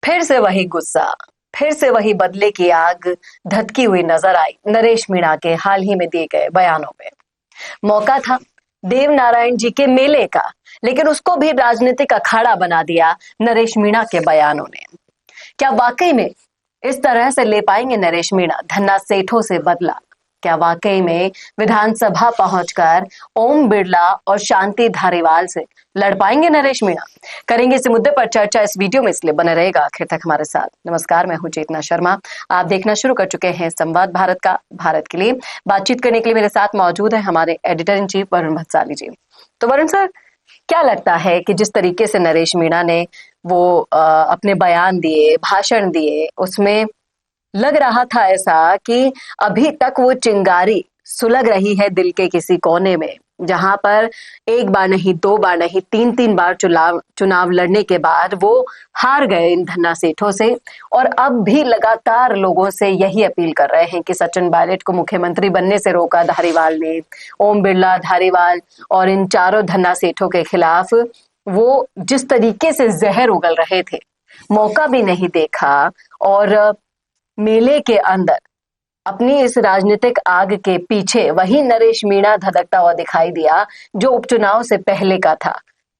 फिर से वही गुस्सा, फिर से वही बदले की आग धधकी हुई नजर आई नरेश मीणा के हाल ही में दिए गए बयानों में। मौका था देव नारायण जी के मेले का, लेकिन उसको भी राजनीतिक अखाड़ा बना दिया नरेश मीणा के बयानों ने। क्या वाकई में इस तरह से ले पाएंगे नरेश मीणा धन्ना सेठों से बदला? क्या वाकई में विधानसभा पहुंचकर ओम बिरला और शांति धारीवाल से लड़ पाएंगे नरेश मीणा? करेंगे इस मुद्दे पर चर्चा इस वीडियो में, इसलिए बने रहेगा आखिर तक हमारे साथ। नमस्कार, मैं हूं चेतना शर्मा। आप देखना शुरू कर चुके हैं संवाद भारत का। भारत के लिए बातचीत करने के लिए मेरे साथ मौजूद है हमारे एडिटर इन चीफ वरुण भतसाली जी। तो वरुण सर, क्या लगता है कि जिस तरीके से नरेश मीणा ने वो अपने बयान दिए, भाषण दिए, उसमें लग रहा था ऐसा कि अभी तक वो चिंगारी सुलग रही है दिल के किसी कोने में, जहां पर एक बार नहीं, दो बार नहीं, तीन तीन बार चुनाव लड़ने के बाद वो हार गए इन धन्ना सेठों से, और अब भी लगातार लोगों से यही अपील कर रहे हैं कि सचिन पायलट को मुख्यमंत्री बनने से रोका धारीवाल ने। ओम बिरला, धारीवाल और इन चारों धन्ना सेठों के खिलाफ वो जिस तरीके से जहर उगल रहे थे, मौका भी नहीं देखा, और मेले के अंदर अपनी इस राजनीतिक आग के पीछे वही नरेश मीणा धधकता हुआ दिखाई दिया जो उपचुनाव से पहले का था।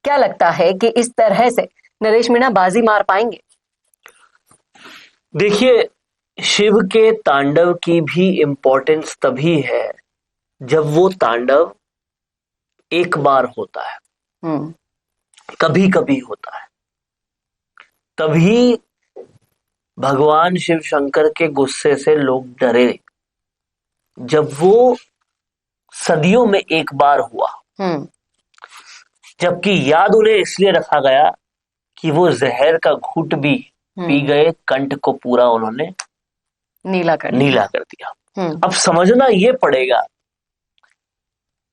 क्या लगता है कि इस तरह से नरेश मीणा बाजी मार पाएंगे? देखिए, शिव के तांडव की भी इंपॉर्टेंस तभी है जब वो तांडव एक बार होता है, कभी कभी होता है। तभी भगवान शिव शंकर के गुस्से से लोग डरे, जब वो सदियों में एक बार हुआ। जबकि याद उन्हें इसलिए रखा गया कि वो जहर का घूंट भी पी गए, कंठ को पूरा उन्होंने नीला कर दिया। अब समझना ये पड़ेगा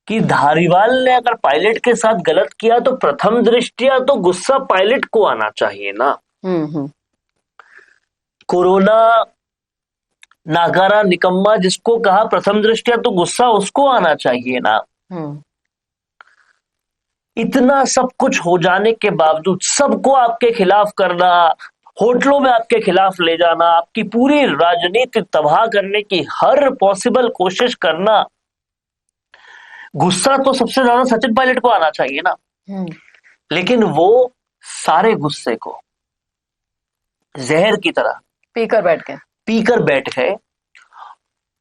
कि धारीवाल ने अगर पायलट के साथ गलत किया तो प्रथम दृष्टिया तो गुस्सा पायलट को आना चाहिए ना। कोरोना नाकारा निकम्मा जिसको कहा, प्रथम दृष्टिया तो गुस्सा उसको आना चाहिए ना। इतना सब कुछ हो जाने के बावजूद सबको आपके खिलाफ करना, होटलों में आपके खिलाफ ले जाना, आपकी पूरी राजनीति तबाह करने की हर पॉसिबल कोशिश करना, गुस्सा तो सबसे ज्यादा सचिन पायलट को आना चाहिए ना। लेकिन वो सारे गुस्से को जहर की तरह पीकर बैठ गए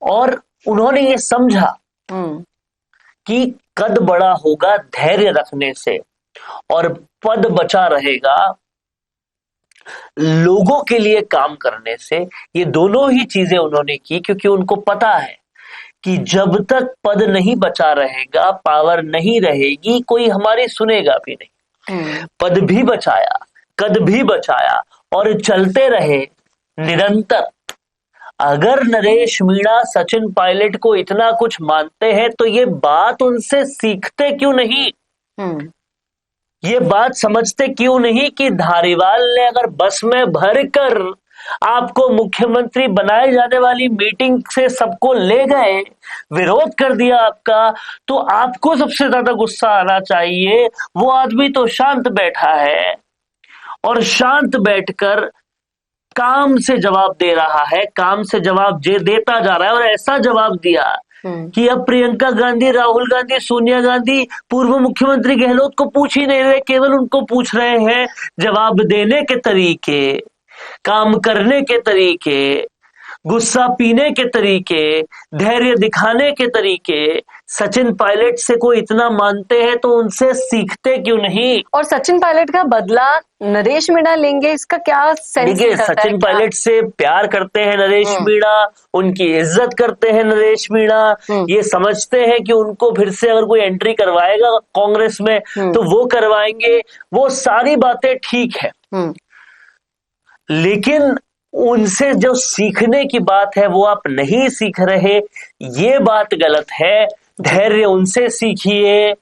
और उन्होंने ये समझा कि कद बड़ा होगा धैर्य रखने से और पद बचा रहेगा लोगों के लिए काम करने से। ये दोनों ही चीजें उन्होंने की क्योंकि उनको पता है कि जब तक पद नहीं बचा रहेगा, पावर नहीं रहेगी, कोई हमारी सुनेगा भी नहीं। पद भी बचाया, कद भी बचाया और चलते रहे निरंतर। अगर नरेश मीणा सचिन पायलट को इतना कुछ मानते हैं तो ये बात उनसे सीखते क्यों नहीं? ये बात समझते क्यों नहीं कि धारीवाल ने अगर बस में भरकर आपको मुख्यमंत्री बनाए जाने वाली मीटिंग से सबको ले गए, विरोध कर दिया आपका, तो आपको सबसे ज्यादा गुस्सा आना चाहिए। वो आदमी तो शांत बैठा है और शांत बैठकर काम से जवाब दे रहा है, काम से जवाब देता जा रहा है, और ऐसा जवाब दिया कि अब प्रियंका गांधी, राहुल गांधी, सोनिया गांधी, पूर्व मुख्यमंत्री गहलोत को पूछ ही नहीं रहे, केवल उनको पूछ रहे हैं जवाब देने के तरीके, काम करने के तरीके, गुस्सा पीने के तरीके, धैर्य दिखाने के तरीके। सचिन पायलट से कोई इतना मानते हैं तो उनसे सीखते क्यों नहीं? और सचिन पायलट का बदला नरेश मीणा लेंगे, इसका क्या सेंस? देखिए, सचिन पायलट से प्यार करते हैं नरेश मीणा, उनकी इज्जत करते हैं नरेश मीणा। ये समझते हैं कि उनको फिर से अगर कोई एंट्री करवाएगा कांग्रेस में तो वो करवाएंगे। वो सारी बातें ठीक है, लेकिन उनसे जो सीखने की बात है वो आप नहीं सीख रहे, ये बात गलत है। धैर्य उनसे सीखिए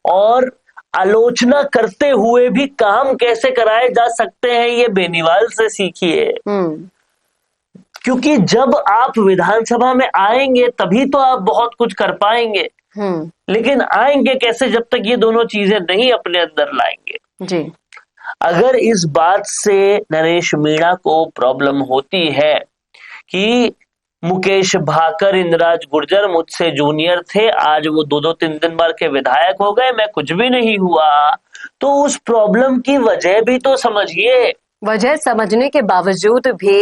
और आलोचना करते हुए भी काम कैसे कराए जा सकते हैं ये बेनीवाल से सीखिए। क्योंकि जब आप विधानसभा में आएंगे तभी तो आप बहुत कुछ कर पाएंगे, लेकिन आएंगे कैसे जब तक ये दोनों चीजें नहीं अपने अंदर लाएंगे। जी। अगर इस बात से नरेश मीणा को प्रॉब्लम होती है कि मुकेश भाकर, इंद्राज गुर्जर मुझसे जूनियर थे, आज वो 2-3 बार के विधायक हो गए, मैं कुछ भी नहीं हुआ, तो उस प्रॉब्लम की वजह भी तो समझिए। वजह समझने के बावजूद भी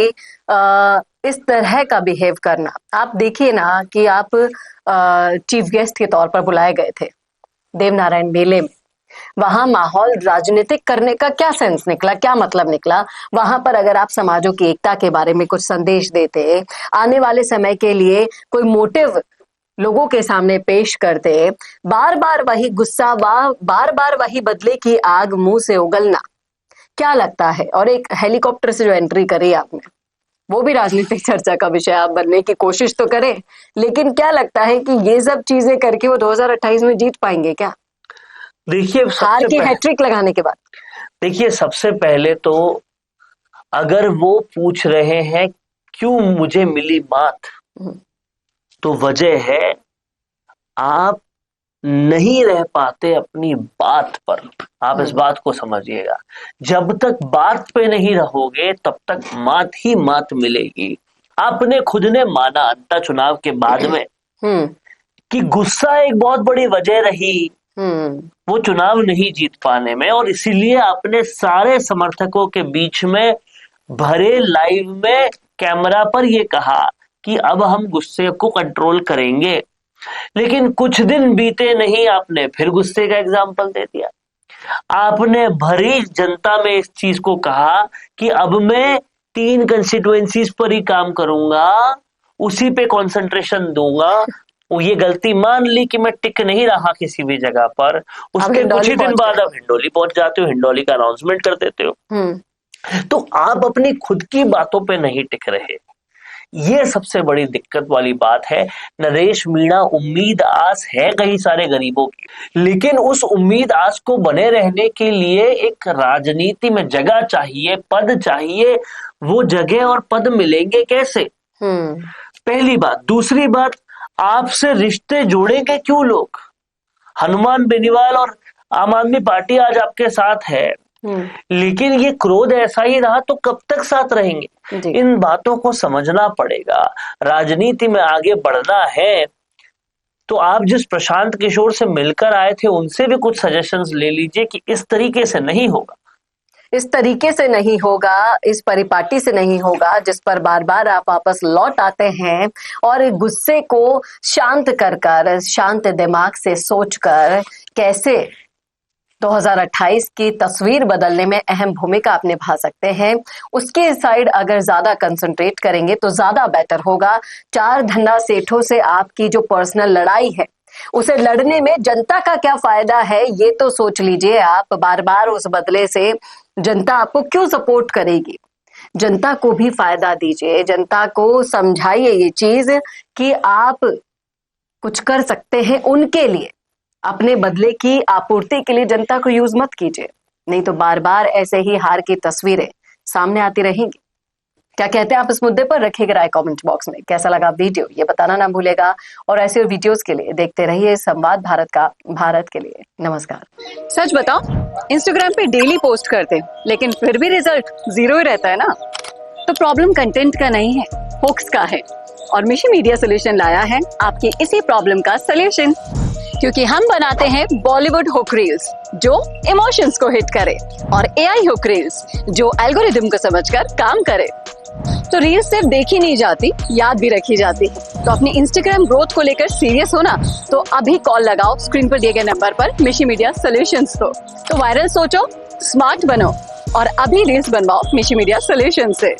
इस तरह का बिहेव करना, आप देखिए ना कि आप चीफ गेस्ट के तौर पर बुलाए गए थे देवनारायण मेले में, वहां माहौल राजनीतिक करने का क्या सेंस निकला, क्या मतलब निकला? वहां पर अगर आप समाजों की एकता के बारे में कुछ संदेश देते, आने वाले समय के लिए कोई मोटिव लोगों के सामने पेश करते, बार बार वही गुस्सा, बार बार वही बदले की आग मुंह से उगलना, क्या लगता है? और एक हेलीकॉप्टर से जो एंट्री करी आपने, वो भी राजनीतिक चर्चा का विषय आप बनने की कोशिश तो करें, लेकिन क्या लगता है कि ये सब चीजें करके वो 2028 में जीत पाएंगे क्या? देखिए, हार की हैट्रिक लगाने के बाद देखिए, सबसे पहले तो अगर वो पूछ रहे हैं क्यों मुझे मिली मात, तो वजह है आप नहीं रह पाते अपनी बात पर। आप इस बात को समझिएगा, जब तक बात पे नहीं रहोगे तब तक मात ही मात मिलेगी। आपने खुद ने माना अंतर चुनाव के बाद में कि गुस्सा एक बहुत बड़ी वजह रही वो चुनाव नहीं जीत पाने में, और इसीलिए आपने सारे समर्थकों के बीच में भरे लाइव में कैमरा पर ये कहा कि अब हम गुस्से को कंट्रोल करेंगे। लेकिन कुछ दिन बीते नहीं, आपने फिर गुस्से का एग्जाम्पल दे दिया। आपने भरी जनता में इस चीज को कहा कि अब मैं 3 कंस्टिट्यूएंसीज पर ही काम करूंगा, उसी पे कंसंट्रेशन दूंगा। वो ये गलती मान ली कि मैं टिक नहीं रहा किसी भी जगह पर, उसके कुछ ही दिन बाद आप हिंडोली पहुंच जाते हो, हिंडोली का अनाउंसमेंट कर देते हो। तो आप अपनी खुद की बातों पे नहीं टिक रहे, ये सबसे बड़ी दिक्कत वाली बात है। नरेश मीणा उम्मीद आस है कई सारे गरीबों की, लेकिन उस उम्मीद आस को बने रहने के लिए एक राजनीति में जगह चाहिए, पद चाहिए। वो जगह और पद मिलेंगे कैसे? पहली बात। दूसरी बात, आपसे रिश्ते जोड़ेंगे क्यों लोग? हनुमान बेनीवाल और आम आदमी पार्टी आज आपके साथ है, लेकिन ये क्रोध ऐसा ही रहा तो कब तक साथ रहेंगे? इन बातों को समझना पड़ेगा। राजनीति में आगे बढ़ना है तो आप जिस प्रशांत किशोर से मिलकर आए थे उनसे भी कुछ सजेशंस ले लीजिए कि इस तरीके से नहीं होगा, इस तरीके से नहीं होगा, इस परिपाटी से नहीं होगा जिस पर बार बार आप वापस लौट आते हैं, और गुस्से को शांत कर शांत दिमाग से सोचकर कैसे 2028 की तस्वीर बदलने में अहम भूमिका आप निभा सकते हैं, उसके साइड अगर ज्यादा कंसंट्रेट करेंगे तो ज्यादा बेटर होगा। 4 धन्ना सेठों से आपकी जो पर्सनल लड़ाई है, उसे लड़ने में जनता का क्या फायदा है, ये तो सोच लीजिए। आप बार बार उस बदले से जनता आपको क्यों सपोर्ट करेगी? जनता को भी फायदा दीजिए, जनता को समझाइए ये चीज कि आप कुछ कर सकते हैं उनके लिए, अपने बदले की आपूर्ति के लिए जनता को यूज मत कीजिए, नहीं तो बार बार ऐसे ही हार की तस्वीरें सामने आती रहेंगी। क्या कहते हैं आप इस मुद्दे पर? रखिएगा राय कमेंट बॉक्स में। कैसा लगा वीडियो ये बताना ना भूलेगा, और ऐसे वीडियोस के लिए देखते रहिए संवाद भारत का, भारत के लिए। नमस्कार। सच बताओ, इंस्टाग्राम पे डेली पोस्ट करते लेकिन फिर भी रिजल्ट 0 ही रहता है ना? तो प्रॉब्लम कंटेंट का नहीं है, होक्स का है, और मिशी मीडिया सोल्यूशन लाया है आपकी इसी प्रॉब्लम का सोल्यूशन। क्योंकि हम बनाते हैं बॉलीवुड हुक रील्स जो इमोशंस को हिट करे, और एआई हुक रील्स जो एल्गोरिदम को समझकर काम करे। तो रील्स सिर्फ देखी नहीं जाती, याद भी रखी जाती। तो अपनी इंस्टाग्राम ग्रोथ को लेकर सीरियस होना तो अभी कॉल लगाओ स्क्रीन पर दिए गए नंबर पर मिशी मीडिया सोल्यूशंस को। तो वायरल सोचो, स्मार्ट बनो, और अभी रील्स बनवाओ मिशी मीडिया सोल्यूशन से।